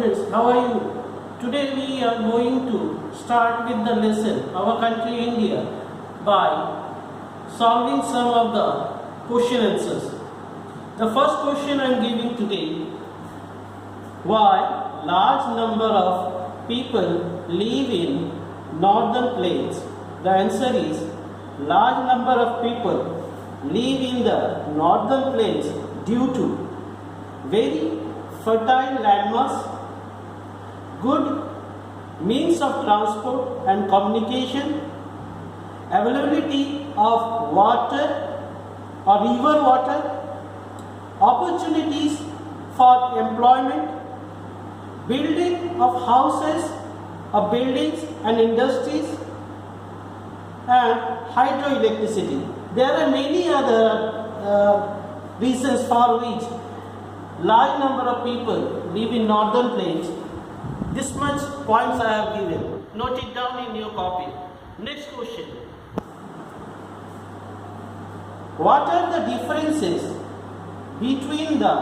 students, how are you? Today we are going to start with the lesson Our Country India by solving some of the question answers. The first question I am giving today: why large number of people live in northern plains? The answer is large number of people live in the northern plains due to very fertile landmass, good means of transport and communication, availability of water or river water, opportunities for employment, building of houses, of buildings and industries, and hydroelectricity. There are many other reasons for which large number of people live in northern plains. This much points I have given. Note it down in your copy. Next question. What are the differences between the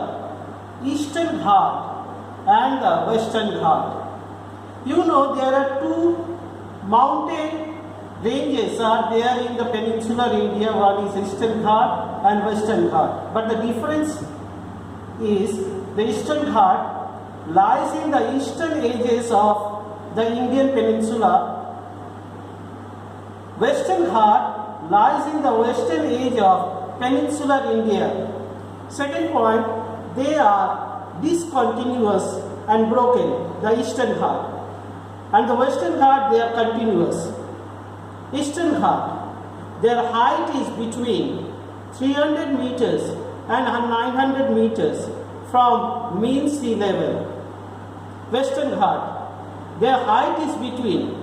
Eastern Ghat and the Western Ghat? You know there are two mountain ranges are there in the peninsular India. One is Eastern Ghat and Western Ghat. But the difference is the Eastern Ghat lies in the eastern edges of the Indian peninsula. Western Ghat lies in the western edge of peninsular India. Second point, they are discontinuous and broken, the Eastern Ghat. And the Western Ghat, they are continuous. Eastern Ghat, their height is between 300 meters and 900 meters from mean sea level. Western Ghat, their height is between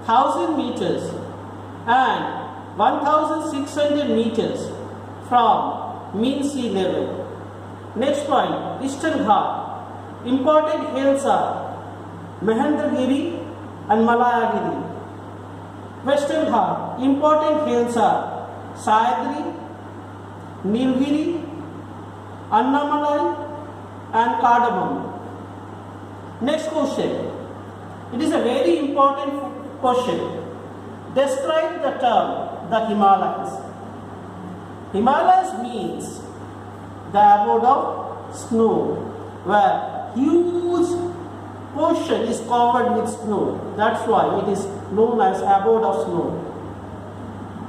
1000 meters and 1600 meters from mean sea level. Next point, Eastern Ghat, important hills are Mahendragiri and Malayagiri. Western Ghat, important hills are Sahyadri, Nilgiri, Annamalai and Cardamom. Next question. It is a very important question. Describe the term the Himalayas. Himalayas means the abode of snow, where huge portion is covered with snow. That's why it is known as abode of snow.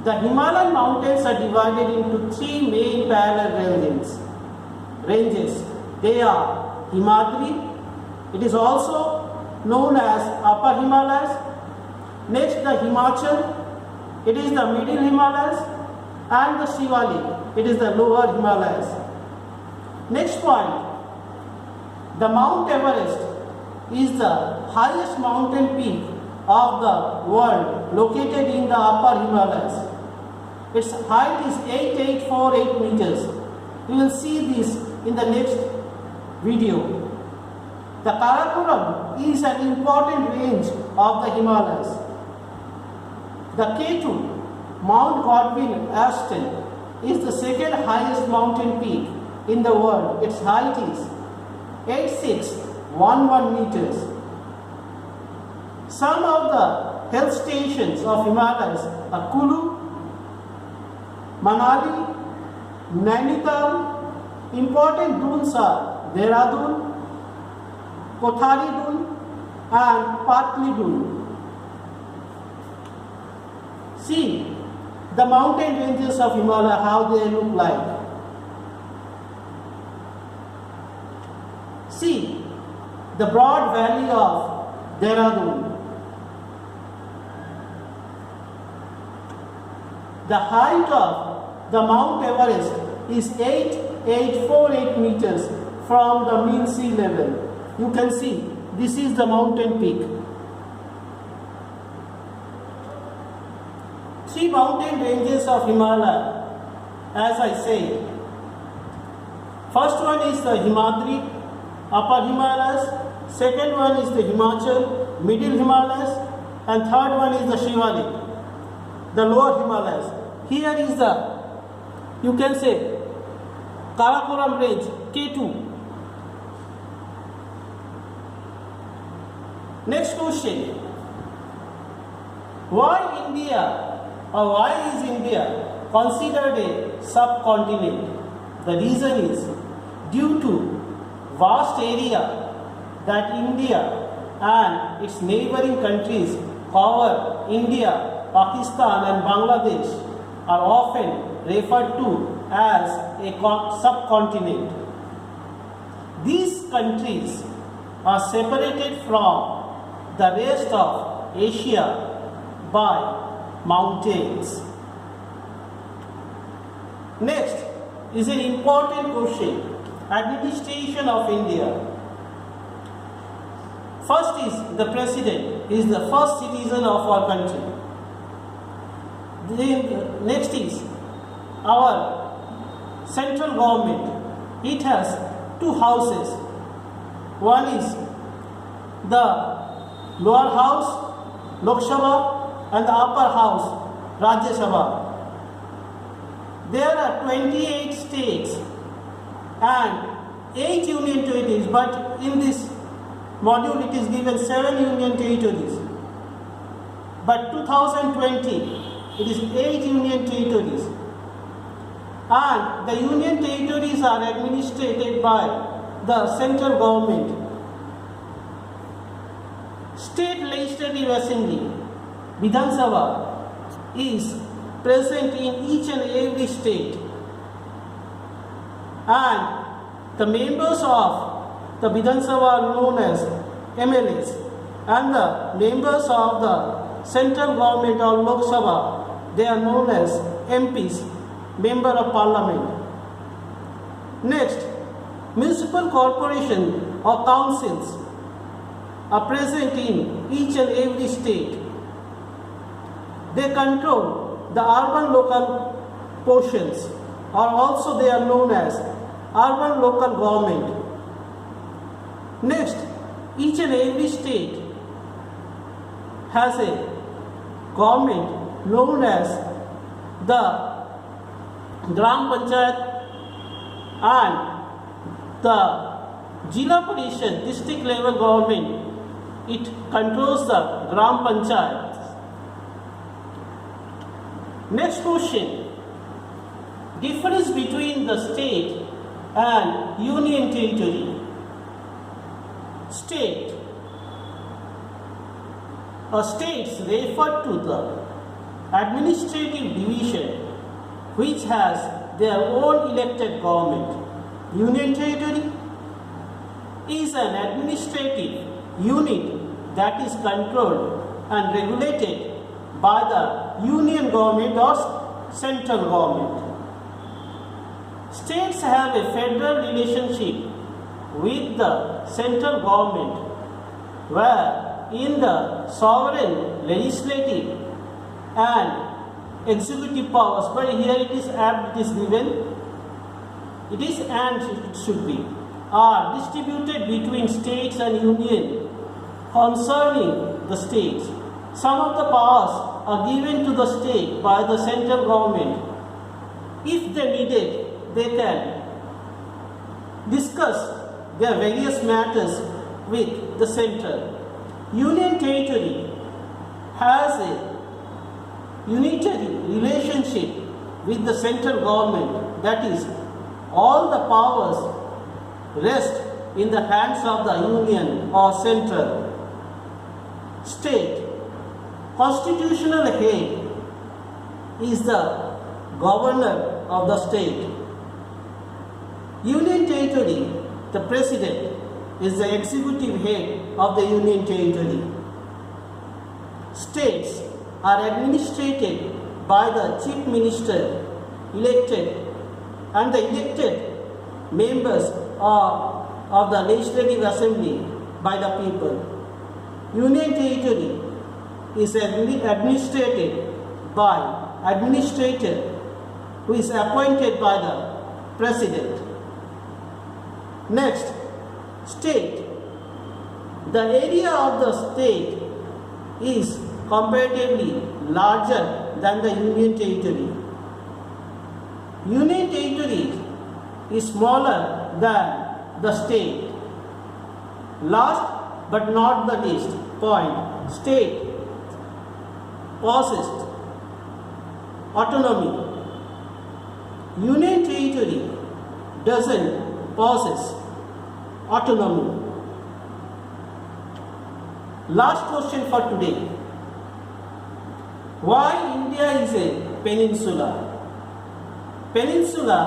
The Himalayan mountains are divided into three main parallel ranges. They are Himadri, it is also known as Upper Himalayas. Next, the Himachal, it is the Middle Himalayas, and the Shivalik, it is the Lower Himalayas. Next point, the Mount Everest is the highest mountain peak of the world, located in the Upper Himalayas. Its height is 8848 meters. You will see this in the next video. The Karakoram is an important range of the Himalayas. The K2, Mount Godwin Austen, is the second highest mountain peak in the world. Its height is 8611 meters. Some of the hill stations of Himalayas are Kulu, Manali, Nainital. Important dunes are Dehradun, Kothari Dun and Patli Dun. See the mountain ranges of Himalaya, how they look like. See the broad valley of Dehradun. The height of the Mount Everest is 8848 meters from the mean sea level. You can see this is the mountain peak. Three mountain ranges of Himalaya, as I say. First one is the Himadri, Upper Himalayas. Second one is the Himachal, Middle Himalayas, and third one is the Shivalik, the Lower Himalayas. Here is the, you can say, Karakoram range, K2. Next question. Why India or why is India considered a subcontinent? The reason is due to vast area that India and its neighboring countries cover. India, Pakistan and Bangladesh are often referred to as a subcontinent. These countries are separated from the rest of Asia by mountains. Next is an important question. Administration of India. First is the president is the first citizen of our country. Then next is our central government. It has two houses. One is the lower house, Lok Sabha, and the upper house, Rajya Sabha. There are 28 states and 8 union territories, but in this module it is given 7 union territories. But 2020 it is 8 union territories. And the union territories are administered by the central government. State Legislative Assembly, Vidhan Sabha, is present in each and every state. And the members of the Vidhan Sabha are known as MLAs. And the members of the central government or Lok Sabha, they are known as MPs, Member of Parliament. Next, municipal corporation or councils are present in each and every state. They control the urban local portions, or also they are known as urban local government. Next, each and every state has a government known as the Gram Panchayat and the Jila Parishad, district level government. It controls the Gram Panchayat. Next question. Difference between the state and union territory. State. A states refer to the administrative division which has their own elected government. Union territory is an administrative unit that is controlled and regulated by the union government or central government. States have a federal relationship with the central government, where in the sovereign, legislative and executive powers, but here it is and it is given, it is and it should be, are distributed between states and union concerning the states. Some of the powers are given to the state by the central government. If they need it, they can discuss their various matters with the central. Union territory has a unitary relationship with the central government, that is, all the powers rest in the hands of the union or central. State. Constitutional head is the governor of the state. Union territory, the president is the executive head of the union territory. States are administered by the chief minister elected, and the elected members of the legislative assembly by the people. Union territory is administered by administrator who is appointed by the president. Next, state. The area of the state is comparatively larger than the union territory. Union territory is smaller than the state. Last but not the least, point, state possessed autonomy. Union territory doesn't possess autonomy. Last question for today. Why India is a peninsula? Peninsula,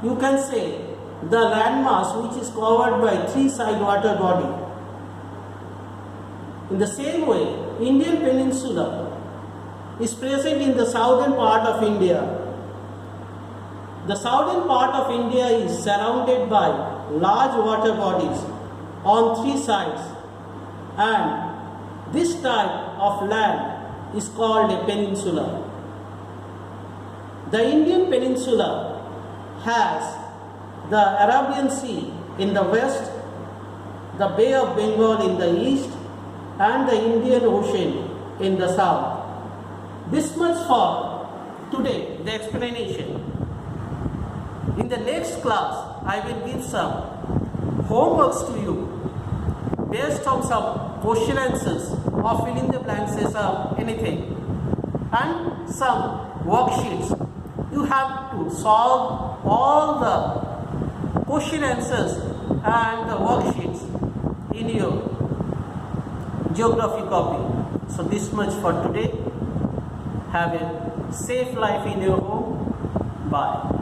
you can say, the landmass which is covered by three side water body. In the same way, Indian peninsula is present in the southern part of India. The southern part of India is surrounded by large water bodies on three sides, and this type of land is called a peninsula. The Indian peninsula has the Arabian Sea in the west, the Bay of Bengal in the east, and the Indian Ocean in the south. This much for today, the explanation. In the next class, I will give some homeworks to you based on some question answers or fill in the blanks of anything, and some worksheets. You have to solve all the question answers and the worksheets in your geography copy. So this much for today. Have a safe life in your home. Bye.